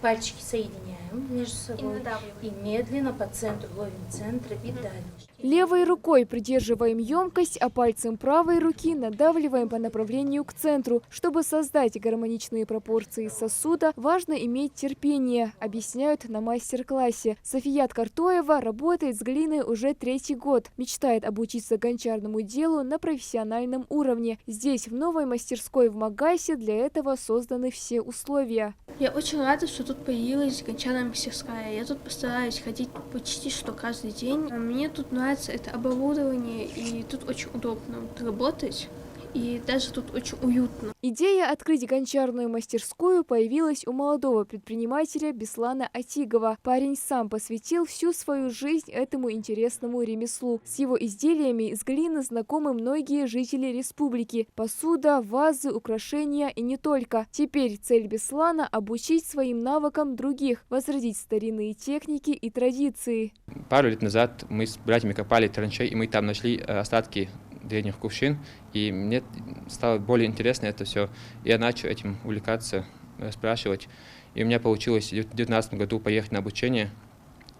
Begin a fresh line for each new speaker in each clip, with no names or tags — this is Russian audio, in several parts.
Пальчики соединяем между собой и медленно по центру ловим центр и дальше.
Левой рукой придерживаем емкость, а пальцем правой руки надавливаем по направлению к центру. Чтобы создать гармоничные пропорции сосуда, важно иметь терпение, объясняют на мастер-классе. Софият Картоева работает с глиной уже 3-й год. Мечтает обучиться гончарному делу на профессиональном уровне. Здесь, в новой мастерской в Магасе, для этого созданы все условия.
Я очень рада, что тут появилась гончарная мастерская. Я тут постараюсь ходить почти что каждый день. Мне тут нравится это оборудование, и тут очень удобно работать. И даже тут очень уютно.
Идея открыть гончарную мастерскую появилась у молодого предпринимателя Беслана Атигова. Парень сам посвятил всю свою жизнь этому интересному ремеслу. С его изделиями из глины знакомы многие жители республики. Посуда, вазы, украшения и не только. Теперь цель Беслана – обучить своим навыкам других, возродить старинные техники и традиции.
Пару лет назад мы с братьями копали траншеи, и мы там нашли остатки древних кувшин, и мне стало более интересно это все. Я начал этим увлекаться, спрашивать, и у меня получилось в 2019 году поехать на обучение.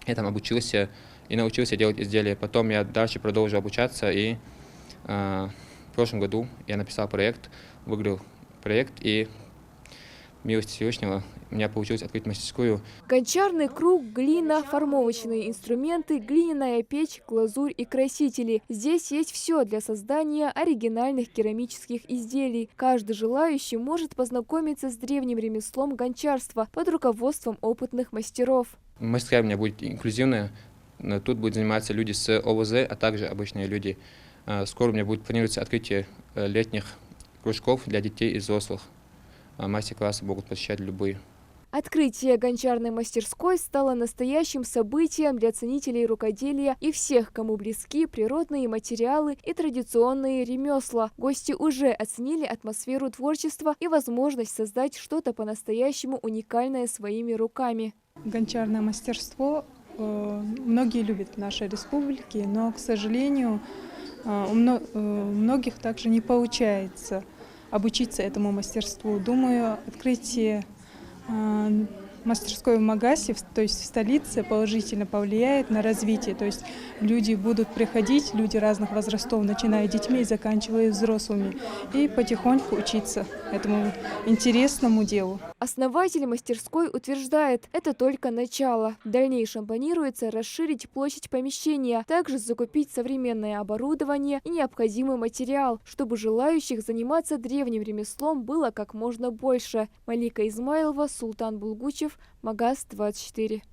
Я там обучился и научился делать изделия. Потом я дальше продолжил обучаться, и в прошлом году я написал проект, выиграл проект, и милости Всевышнего у меня получилось открыть мастерскую.
Гончарный круг, глина, формовочные инструменты, глиняная печь, глазурь и красители. Здесь есть все для создания оригинальных керамических изделий. Каждый желающий может познакомиться с древним ремеслом гончарства под руководством опытных мастеров.
Мастерская у меня будет инклюзивная. Тут будут заниматься люди с ОВЗ, а также обычные люди. Скоро у меня будет планируется открытие летних кружков для детей и взрослых. Мастер-классы могут посещать любые.
Открытие гончарной мастерской стало настоящим событием для ценителей рукоделия и всех, кому близки природные материалы и традиционные ремесла. Гости уже оценили атмосферу творчества и возможность создать что-то по-настоящему уникальное своими руками.
Гончарное мастерство многие любят в нашей республике, но, к сожалению, у многих также не получается обучиться этому мастерству. Думаю, открытие мастерской в Магасе, то есть в столице, положительно повлияет на развитие. То есть люди будут приходить, люди разных возрастов, начиная детьми и заканчивая взрослыми, и потихоньку учиться этому интересному делу.
Основатель мастерской утверждает, это только начало. В дальнейшем планируется расширить площадь помещения, также закупить современное оборудование и необходимый материал, чтобы желающих заниматься древним ремеслом было как можно больше. Малика Измайлова, Султан Булгучев, Магас 24.